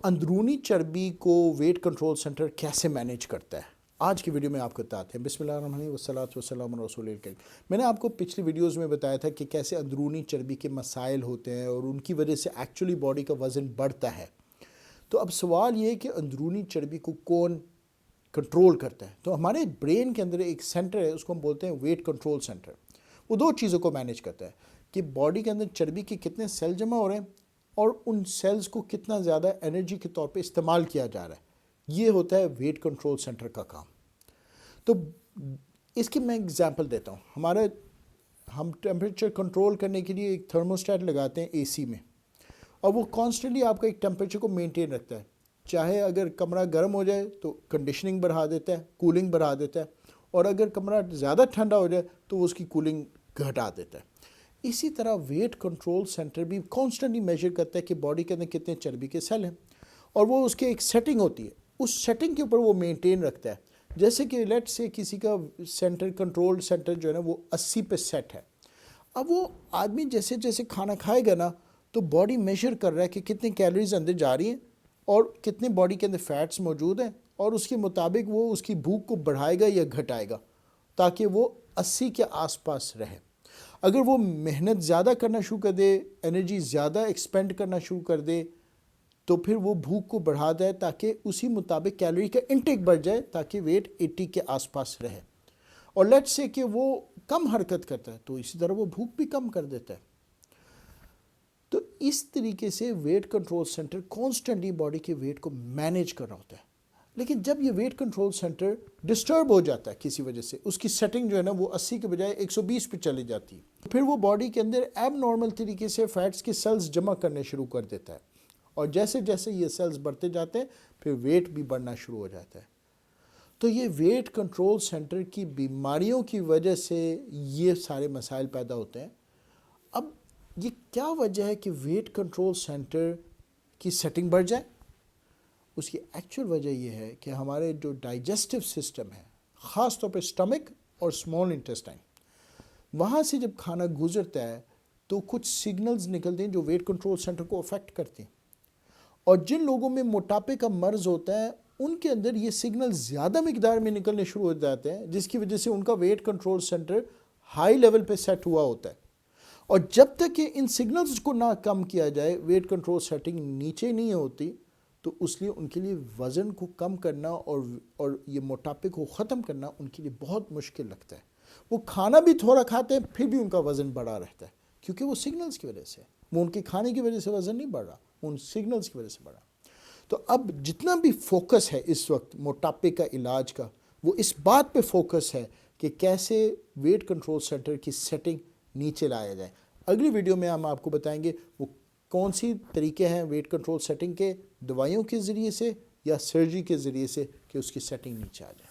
अंदरूनी चर्बी को वेट कंट्रोल सेंटर कैसे मैनेज करता है, आज की वीडियो में आपको बताते हैं। बिस्मिल्लाहिर्रहमानिर्रहीम वस्सलातु वस्सलामु अला रसूलिल करीम। मैंने आपको पिछली वीडियोस में बताया था कि कैसे अंदरूनी चर्बी के मसाइल होते हैं और उनकी वजह से एक्चुअली बॉडी का वज़न बढ़ता है। तो अब सवाल ये है कि अंदरूनी चर्बी को कौन कंट्रोल करता है। तो हमारे ब्रेन के अंदर एक सेंटर है, उसको हम बोलते हैं वेट कंट्रोल सेंटर। वो दो चीज़ों को मैनेज करता है कि बॉडी के अंदर चर्बी के कितने सेल जमा हो रहे हैं और उन सेल्स को कितना ज़्यादा एनर्जी के तौर पे इस्तेमाल किया जा रहा है। ये होता है वेट कंट्रोल सेंटर का काम। तो इसकी मैं एग्जांपल देता हूँ। हम टेम्परेचर कंट्रोल करने के लिए एक थर्मोस्टेट लगाते हैं एसी में, और वो कॉन्स्टेंटली आपका एक टेम्परेचर को मेंटेन रखता है। चाहे अगर कमरा गर्म हो जाए तो कंडीशनिंग बढ़ा देता है, कूलिंग बढ़ा देता है, और अगर कमरा ज़्यादा ठंडा हो जाए तो वो उसकी कूलिंग घटा देता है। इसी तरह वेट कंट्रोल सेंटर भी कॉन्स्टेंटली मेजर करता है कि बॉडी के अंदर कितने चर्बी के सेल हैं, और वो उसके एक सेटिंग होती है, उस सेटिंग के ऊपर वो मेंटेन रखता है। जैसे कि लेट से किसी का सेंटर कंट्रोल सेंटर जो है ना वो 80 पे सेट है। अब वो आदमी जैसे जैसे खाना खाएगा ना तो बॉडी मेजर कर रहा है कि कितनी कैलोरीज अंदर जा रही हैं और कितने बॉडी के अंदर फैट्स मौजूद हैं, और उसके मुताबिक वो उसकी भूख को बढ़ाएगा या घटाएगा ताकि वो 80 के आसपास रहे। अगर वो मेहनत ज़्यादा करना शुरू कर दे, एनर्जी ज़्यादा एक्सपेंड करना शुरू कर दे, तो फिर वो भूख को बढ़ा दे ताकि उसी मुताबिक कैलोरी का इंटेक बढ़ जाए ताकि वेट 80 के आसपास रहे। और लेट्स से कि वो कम हरकत करता है तो इसी तरह वो भूख भी कम कर देता है। तो इस तरीके से weight control centre constantly body के वेट को मैनेज कर रहा होता है। लेकिन जब ये वेट कंट्रोल सेंटर डिस्टर्ब हो जाता है किसी वजह से, उसकी सेटिंग जो है ना वो 80 के बजाय 120 पे चली जाती है, फिर वो बॉडी के अंदर एब नॉर्मल तरीके से फैट्स के सेल्स जमा करने शुरू कर देता है, और जैसे जैसे ये सेल्स बढ़ते जाते हैं फिर वेट भी बढ़ना शुरू हो जाता है। तो ये वेट कंट्रोल सेंटर की बीमारियों की वजह से ये सारे मसाइल पैदा होते हैं। अब ये क्या वजह है कि वेट कंट्रोल सेंटर की सेटिंग बढ़ जाए? उसकी एक्चुअल वजह यह है कि हमारे जो डाइजेस्टिव सिस्टम है, ख़ास तौर पे स्टमक और स्मॉल इंटेस्टाइन, वहाँ से जब खाना गुजरता है तो कुछ सिग्नल्स निकलते हैं जो वेट कंट्रोल सेंटर को अफेक्ट करते हैं। और जिन लोगों में मोटापे का मर्ज़ होता है उनके अंदर ये सिग्नल ज़्यादा मिकदार में निकलने शुरू हो जाते हैं, जिसकी वजह से उनका weight control centre high level पे सेट हुआ होता है। और जब तक कि इन सिग्नल्स को ना कम किया जाए, वेट कंट्रोल सेटिंग नीचे नहीं होती, तो उसलिए उनके लिए वज़न को कम करना और ये मोटापे को ख़त्म करना उनके लिए बहुत मुश्किल लगता है। वो खाना भी थोड़ा खाते हैं फिर भी उनका वज़न बढ़ा रहता है, क्योंकि वो सिग्नल्स की वजह से, वो उनके खाने की वजह से वज़न नहीं बढ़ रहा, उन सिग्नल्स की वजह से बढ़ा। तो अब जितना भी फोकस है इस वक्त मोटापे का इलाज का, वो इस बात पे फोकस है कि कैसे वेट कंट्रोल सेंटर की सेटिंग नीचे लाया जाए। अगली वीडियो में हम आपको बताएंगे वो कौन सी तरीके हैं वेट कंट्रोल सेटिंग के, दवाइयों के ज़रिए से या सर्जरी के ज़रिए से, कि उसकी सेटिंग नीचे आ जाए।